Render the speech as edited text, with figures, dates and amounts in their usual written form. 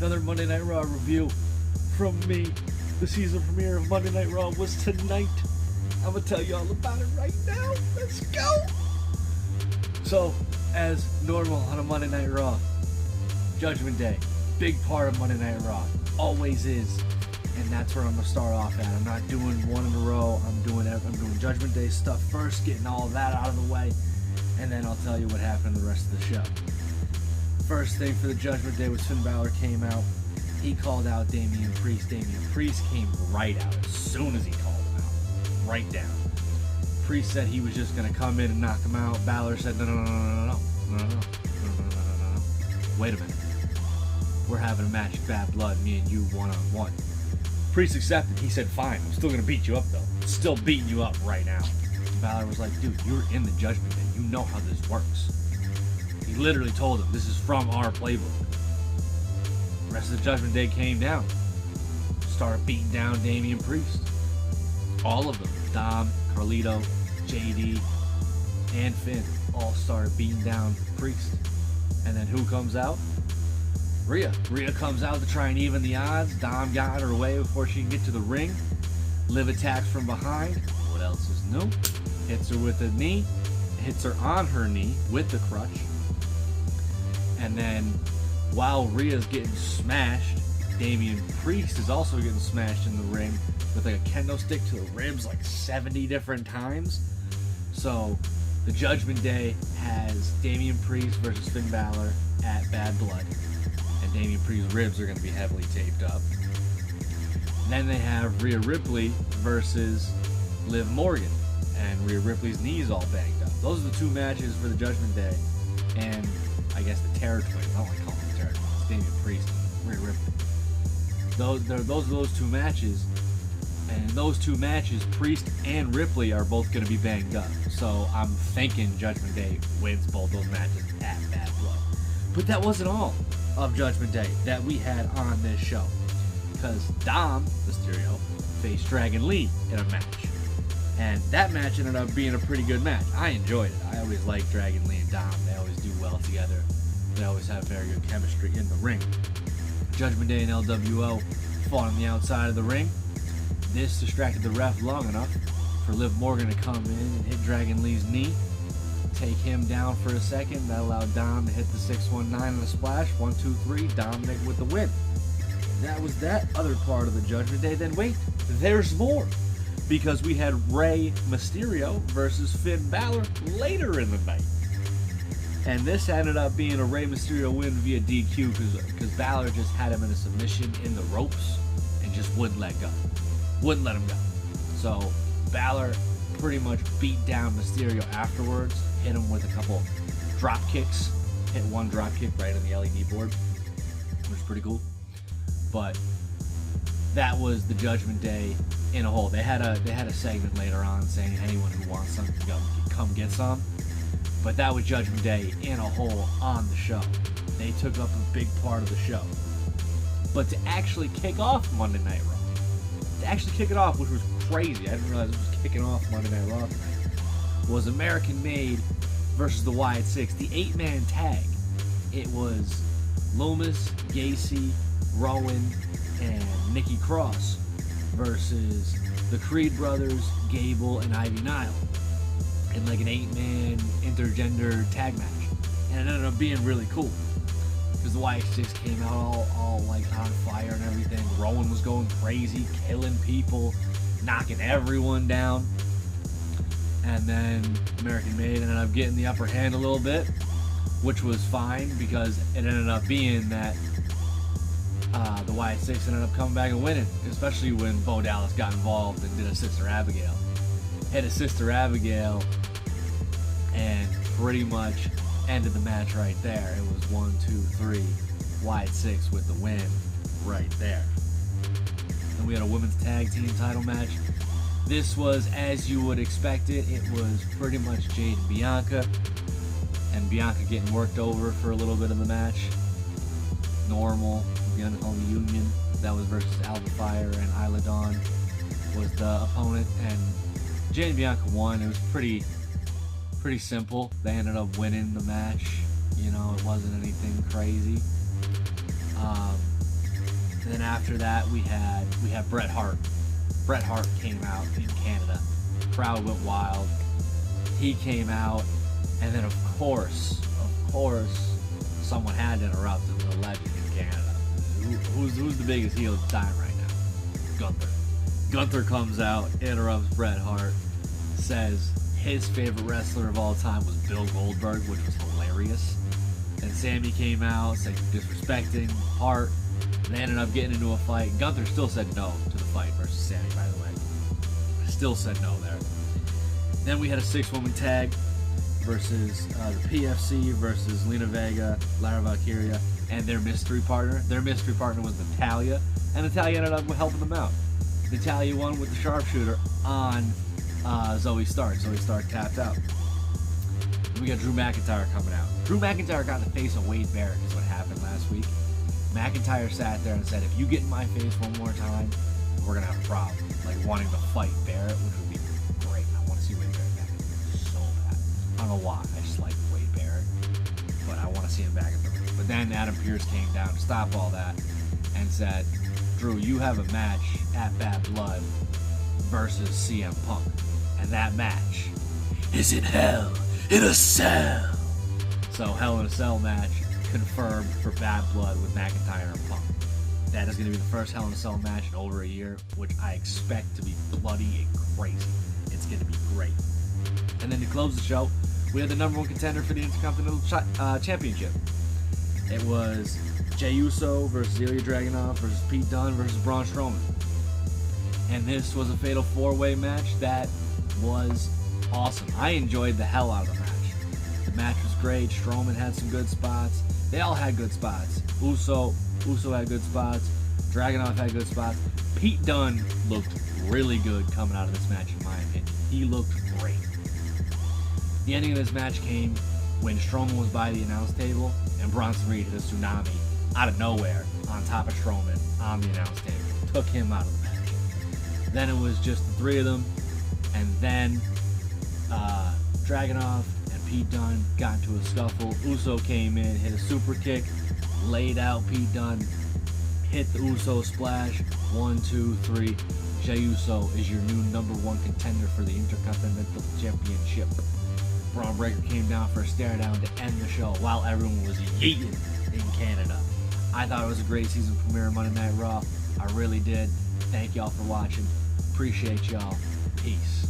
Another Monday Night Raw review from me. The season premiere of Monday Night Raw was tonight. I'm going to tell you all about it right now. Let's go! So, as normal on a Monday Night Raw, Judgment Day, big part of Monday Night Raw, always is, and that's where I'm going to start off at. I'm not doing one in a row. I'm doing Judgment Day stuff first, getting all of that out of the way, and then I'll tell you what happened the rest of the show. First thing for the Judgment Day was Finn Balor came out. He called out Damian Priest. Damian Priest came right out as soon as he called him out. Right down. Priest said he was just going to come in and knock him out. Balor said, no. Wait a minute. We're having a match of Bad Blood, me and you one-on-one. Priest accepted. He said, fine, I'm still going to beat you up, though. Still beating you up right now. Balor was like, dude, you're in the Judgment Day. You know how this works. He literally told him, this is from our playbook. The rest of the Judgment Day came down. Started beating down Damian Priest. All of them. Dom, Carlito, JD, and Finn all started beating down Priest. And then who comes out? Rhea. Rhea comes out to try and even the odds. Dom got her away before she can get to the ring. Liv attacks from behind. What else is new? Hits her with a knee. Hits her on her knee with the crutch. And then, while Rhea's getting smashed, Damian Priest is also getting smashed in the ring with like a kendo stick to the ribs like 70 different times. So, the Judgment Day has Damian Priest versus Finn Balor at Bad Blood. And Damian Priest's ribs are going to be heavily taped up. Then they have Rhea Ripley versus Liv Morgan. And Rhea Ripley's knee is all banged up. Those are the two matches for the Judgment Day. And I guess the Terror Twins. I don't like calling them Terror Twins. It's Damian Priest and Rhea Ripley. Those are those two matches. And in those two matches, Priest and Ripley are both going to be banged up. So I'm thinking Judgment Day wins both those matches at Bad Blood. But that wasn't all of Judgment Day that we had on this show. Because Dom Mysterio faced Dragon Lee in a match. And that match ended up being a pretty good match. I enjoyed it. I always like Dragon Lee and Dom. They always do well together. They always have very good chemistry in the ring. Judgment Day and LWO fought on the outside of the ring. This distracted the ref long enough for Liv Morgan to come in and hit Dragon Lee's knee. Take him down for a second. That allowed Dom to hit the 619 and a splash. 1, 2, 3. Dominic with the win. That was that other part of the Judgment Day. Then wait, there's more. Because we had Rey Mysterio versus Finn Balor later in the night. And this ended up being a Rey Mysterio win via DQ because Balor just had him in a submission in the ropes and just wouldn't let go. Wouldn't let him go. So Balor pretty much beat down Mysterio afterwards, hit him with a couple drop kicks. Hit one drop kick right on the LED board, which was pretty cool. But that was the Judgment Day in a whole. They had a segment later on saying anyone who wants some can come get some. But that was Judgment Day in a whole on the show. They took up a big part of the show. But to actually kick off Monday Night Raw, which was crazy, I didn't realize it was kicking off Monday Night Raw tonight, was American Made versus the Wyatt Sicks, the 8-man tag. It was Loomis, Gacy, Rowan, and Nikki Cross versus the Creed brothers, Gable, and Ivy Nile in like an 8-man intergender tag match. And it ended up being really cool because the Wyatt Sicks came out all like on fire and everything. Rowan was going crazy, killing people, knocking everyone down. And then American Made ended up getting the upper hand a little bit, which was fine because it ended up being that the Wyatt Sicks ended up coming back and winning, especially when Bo Dallas got involved and did a Sister Abigail. Hit a Sister Abigail and pretty much ended the match right there. It was 1, 2, 3, Wyatt Sicks with the win right there. Then we had a women's tag team title match. This was as you would expect it. It was pretty much Jade and Bianca getting worked over for a little bit of the match. Normal. The Unholy Union. That was versus Alba Fire and Isla Dawn was the opponent, and Jade and Bianca won. It was pretty simple. They ended up winning the match. You know, it wasn't anything crazy. And then after that, we had Bret Hart. Bret Hart came out in Canada. Crowd went wild. He came out, and then of course, someone had to interrupt him. The legend in Canada. Who's the biggest heel at the time right now? Gunther. Gunther comes out, interrupts Bret Hart, says his favorite wrestler of all time was Bill Goldberg, which was hilarious. And Sammy came out, said you're disrespecting Hart. They ended up getting into a fight. Gunther still said no to the fight versus Sammy, by the way. Still said no there. Then we had a 6-woman tag versus the PFC versus Lena Vega, Lara Valkyria, and their mystery partner. Their mystery partner was Natalya, and Natalya ended up helping them out. Natalya won with the sharpshooter on Zoe Stark. Zoe Stark tapped out. We got Drew McIntyre coming out. Drew McIntyre got in the face of Wade Barrett is what happened last week. McIntyre sat there and said, if you get in my face one more time, we're going to have a problem. Like wanting to fight Barrett, which would be great. I want to see Wade Barrett back so bad. I don't know why. I just like Wade Barrett. But I want to see him back in the ring. But then Adam Pearce came down to stop all that and said, Drew, you have a match at Bad Blood versus CM Punk. And that match is in Hell in a Cell. So Hell in a Cell match confirmed for Bad Blood with McIntyre and Punk. That is going to be the first Hell in a Cell match in over a year, which I expect to be bloody and crazy. It's going to be great. And then to close the show, we had the number one contender for the Intercontinental Championship. It was Jey Uso versus Ilya Dragunov versus Pete Dunne versus Braun Strowman. And this was a fatal 4-way match that was awesome. I enjoyed the hell out of the match. The match was great. Strowman had some good spots. They all had good spots. Uso had good spots. Dragunov had good spots. Pete Dunne looked really good coming out of this match, in my opinion. He looked great. The ending of this match came when Strowman was by the announce table and Bronson Reed hit a tsunami out of nowhere on top of Strowman on the announce table. Took him out of the match. Then it was just the three of them, and then Dragunov and Pete Dunne got into a scuffle. Uso came in, hit a super kick, laid out Pete Dunne, hit the Uso splash. 1, 2, 3. Jey Uso is your new number one contender for the Intercontinental Championship. Braun Breaker came down for a stare down to end the show while everyone was yeeting in Canada. I thought it was a great season premiere of Monday Night Raw. I really did. Thank y'all for watching. Appreciate y'all. Peace.